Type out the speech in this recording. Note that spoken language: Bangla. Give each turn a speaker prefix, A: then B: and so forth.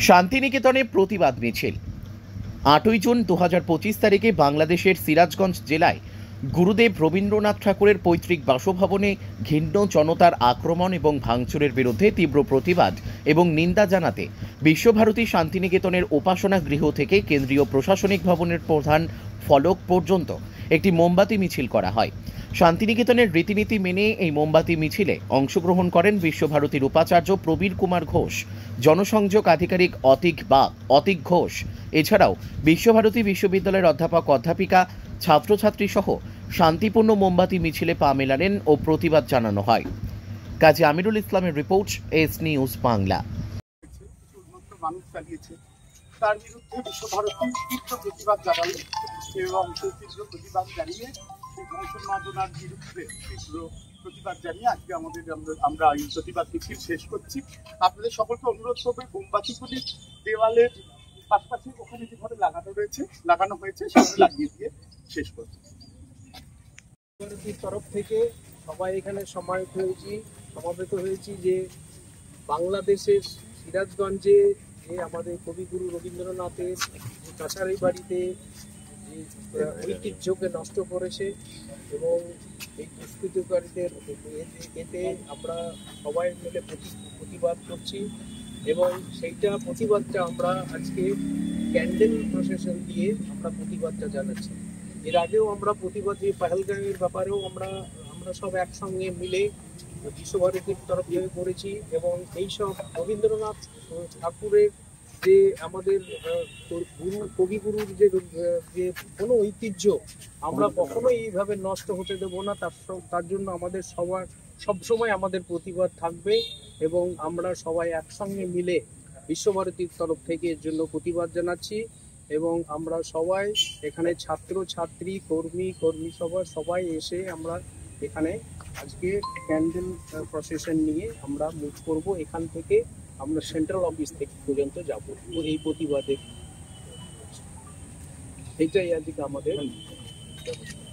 A: শান্তিনিকেতনে প্রতিবাদ মিছিল 8ই জুন 2025 তারিখে বাংলাদেশের সিরাজগঞ্জ জেলায় গুরুদেব রবীন্দ্রনাথ ঠাকুরের পৈতৃক বাসভবনে ঘৃণ্য জনতার আক্রমণ এবং ভাঙচুরের বিরুদ্ধে তীব্র প্রতিবাদ এবং নিন্দা জানাতে বিশ্বভারতী শান্তিনিকেতনের উপাসনা গৃহ থেকে কেন্দ্রীয় প্রশাসনিক ভবনের প্রধান ফলক পর্যন্ত একটি মোমবাতি মিছিল করা হয়। শান্তিনিকেতনের রীতিনীতি মেনে এই মোমবাতি মিছিলে অংশগ্রহণ করেন বিশ্বভারতীর উপাচার্য প্রবীর কুমার ঘোষ, জনসংযোগ আধিকারিক অতীক ঘোষ, এছাড়াও বিশ্বভারতী বিশ্ববিদ্যালয়ের অধ্যাপিকা ছাত্রছাত্রী সহ শান্তিপূর্ণ মোমবাতি মিছিলে পা মেলালেন ও প্রতিবাদ জানানো হয়। কাজী আমিরুল ইসলামের রিপোর্ট, এস নিউজ বাংলা।
B: তার বিরুদ্ধে বিশ্বভারতী তীব্র প্রতিবাদ জানালো এবং সেই তীব্র প্রতিবাদ জানিয়ে সেই ধর্ষণমার্জনার বিরুদ্ধে তীব্র প্রতিবাদ জানিয়ে আজকে আমরা এই প্রতিবাদ মিছিল শেষ করছি। আপনাদের সকলকে অনুরোধ করবে মোমবাতিগুলি দেওয়ালের পাশাপাশি ওখানে যেভাবে লাগানো হয়েছে সেভাবে লাগিয়ে দিয়ে শেষ করছি।
C: বিশ্বভারতীর তরফ থেকে সবাই এখানে সমাবেত হয়েছি যে বাংলাদেশের সিরাজগঞ্জে যে আমাদের কবিগুরু রবীন্দ্রনাথের কাছারি বাড়িতে যে ঐতিহ্যকে নষ্ট করেছে এবং এই দুষ্কৃতকারীদের এতে আমরা সবাই মিলে প্রতিবাদ করছি এবং সেইটা প্রতিবাদটা আমরা আজকে ক্যান্ডেল প্রসেশন দিয়ে আমরা প্রতিবাদটা জানাচ্ছি। এর আগেও আমরা প্রতিবাদ এই পাহেলগাঁওয়ের ব্যাপারেও আমরা সব একসঙ্গে মিলে বিশ্বভারতীর তরফ থেকে করেছি এবং এইসব রবীন্দ্রনাথ ঠাকুরের যে আমাদের কবিগুরুর যে কোনো ঐতিহ্য আমরা কখনোই এইভাবে নষ্ট হতে দেব না। তার জন্য আমাদের সবসময় আমাদের প্রতিবাদ থাকবে এবং আমরা সবাই একসঙ্গে মিলে বিশ্বভারতীর তরফ থেকে এর জন্য প্রতিবাদ জানাচ্ছি এবং আমরা সবাই এখানে ছাত্র ছাত্রী কর্মী সভা সবাই এসে আমরা এখানে আজকে ক্যান্ডেল প্রসেশন নিয়ে আমরা মুভ করব। এখান থেকে আমরা সেন্ট্রাল অফিস থেকে পর্যন্ত যাব এই প্রতিবাদে। এইটাই আজকে আমাদের ব্যবস্থা।